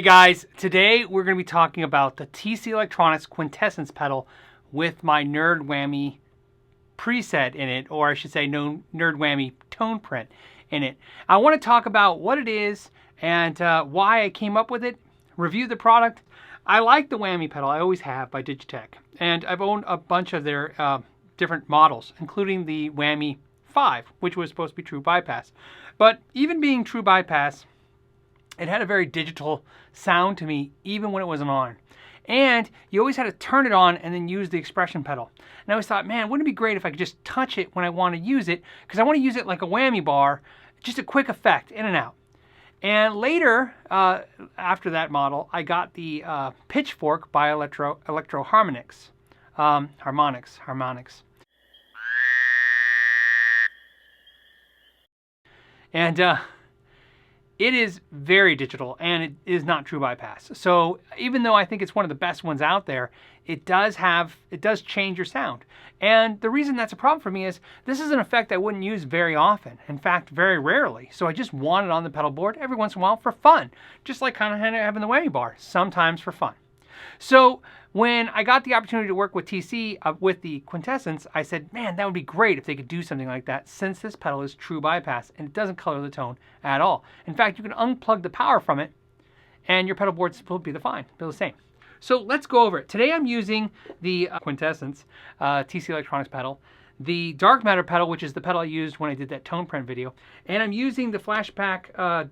Hey guys, today we're going to be talking about the TC Electronics Quintessence pedal with my Nerd Whammy preset in it, or I should say no Nerd Whammy tone print in it. I want to talk about what it is and why I came up with it, review the product. I like the Whammy pedal, I always have, by Digitech, and I've owned a bunch of their different models, including the Whammy 5, which was supposed to be true bypass. But even being true bypass, it had a very digital sound to me, even when it wasn't on. And you always had to turn it on and then use the expression pedal. And I always thought, man, wouldn't it be great if I could just touch it when I want to use it? Because I want to use it like a whammy bar, just a quick effect, in and out. And later, after that model, I got the Pitchfork by Harmonics. Harmonics. And it is very digital, and it is not true bypass. So even though I think it's one of the best ones out there, it does change your sound. And the reason that's a problem for me is this is an effect I wouldn't use very often. In fact, very rarely. So I just want it on the pedal board every once in a while for fun. Just like kind of having the whammy bar, sometimes for fun. So when I got the opportunity to work with TC with the Quintessence, I said, man, that would be great if they could do something like that, since this pedal is true bypass and it doesn't color the tone at all. In fact, you can unplug the power from it and your pedal boards will be the same. So let's go over it. Today I'm using the Quintessence TC Electronics pedal, the Dark Matter pedal, which is the pedal I used when I did that tone print video, and I'm using the Flashback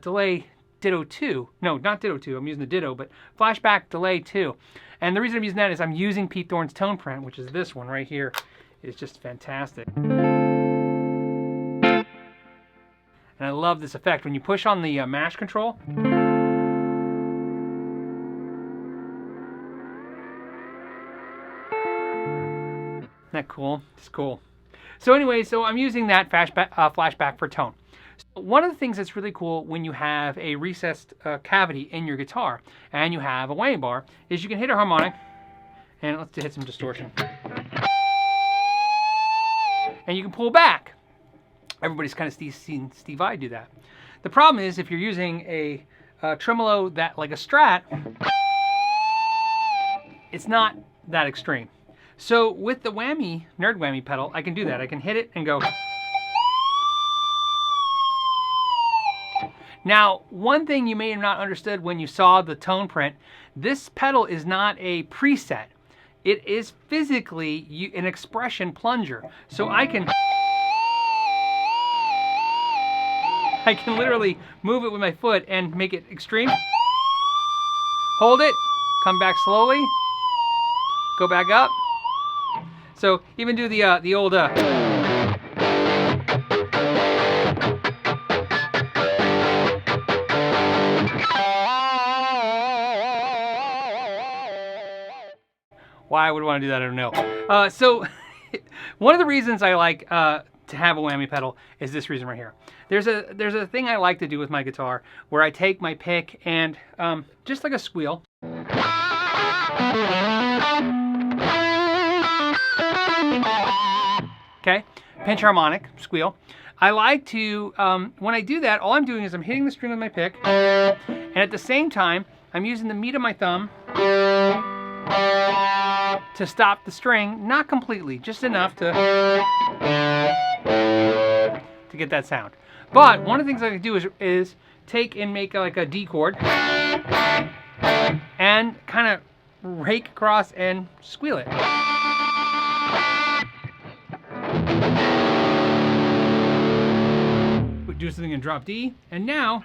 delay Ditto 2. No, not Ditto 2. I'm using the Ditto, but Flashback Delay 2. And the reason I'm using that is I'm using Pete Thorne's tone print, which is this one right here. It's just fantastic. And I love this effect. When you push on the mash control, isn't that cool? It's cool. So anyway, I'm using that flashback for tone. One of the things that's really cool when you have a recessed cavity in your guitar and you have a whammy bar is you can hit a harmonic, and let's hit some distortion, and you can pull back. Everybody's kind of seen Steve Vai do that. The problem is if you're using a tremolo that like a Strat, it's not that extreme. So with the Nerd Whammy pedal, I can do that. I can hit it and go. Now, one thing you may have not understood when you saw the tone print, this pedal is not a preset. It is physically an expression plunger. So I can literally move it with my foot and make it extreme. Hold it, come back slowly, go back up. So even do the old why I would want to do that, I don't know. So one of the reasons I like to have a whammy pedal is this reason right here. There's a thing I like to do with my guitar where I take my pick and just like a squeal, okay, pinch harmonic, squeal. I like to, when I do that, all I'm doing is I'm hitting the string with my pick, and at the same time, I'm using the meat of my thumb to stop the string, not completely, just enough to get that sound. But one of the things I can do is take and make like a D chord and kind of rake across and squeal it. Do something in drop D, and now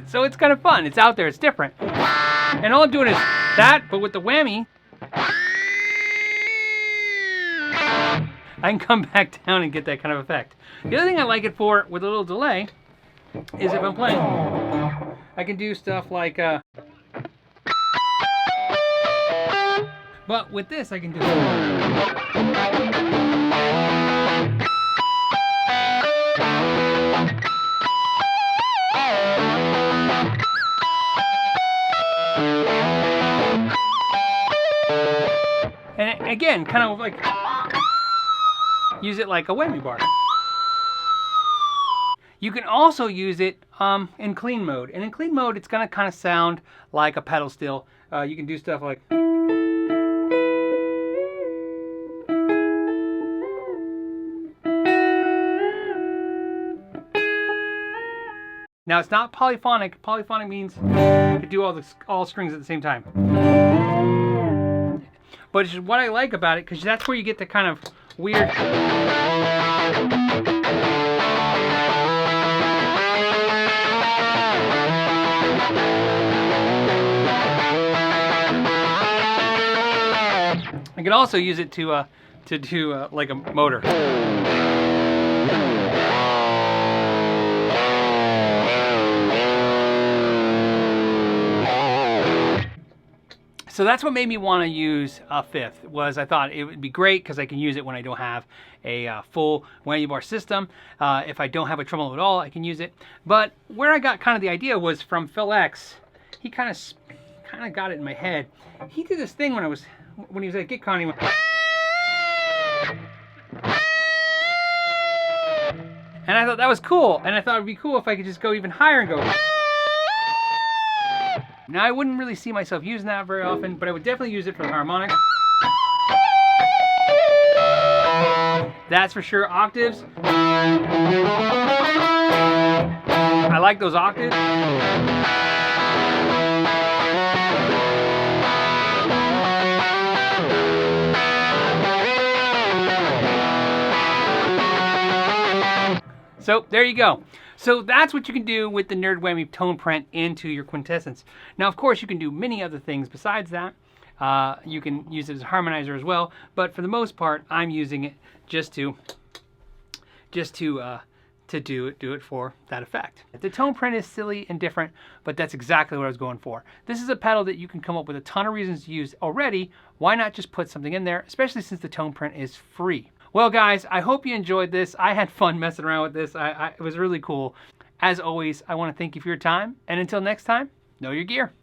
so it's kind of fun. It's out there. It's different. And all I'm doing is that, but with the whammy, I can come back down and get that kind of effect. The other thing I like it for, with a little delay, is if I'm playing, I can do stuff like, but with this I can do And again, kind of like use it like a whammy bar. You can also use it in clean mode. And in clean mode, it's going to kind of sound like a pedal steel. You can do stuff like... Now, it's not polyphonic. Polyphonic means you can do all strings at the same time. But it's what I like about it, because that's where you get the kind of weird... I can also use it to do like a motor. So that's what made me want to use a fifth, was I thought it would be great because I can use it when I don't have a full whammy bar system. If I don't have a tremolo at all, I can use it. But where I got kind of the idea was from Phil X. He kind of got it in my head. He did this thing when he was at GitCon. He went, and I thought that was cool. And I thought it'd be cool if I could just go even higher and go. Now, I wouldn't really see myself using that very often, but I would definitely use it for the harmonic. That's for sure. Octaves. I like those octaves. So there you go. So that's what you can do with the Nerd Whammy tone print into your Quintessence. Now, of course, you can do many other things besides that. You can use it as a harmonizer as well, but for the most part, I'm using it just to do it for that effect. The tone print is silly and different, but that's exactly what I was going for. This is a pedal that you can come up with a ton of reasons to use already. Why not just put something in there, especially since the tone print is free? Well, guys, I hope you enjoyed this. I had fun messing around with this. It was really cool. As always, I want to thank you for your time. And until next time, know your gear.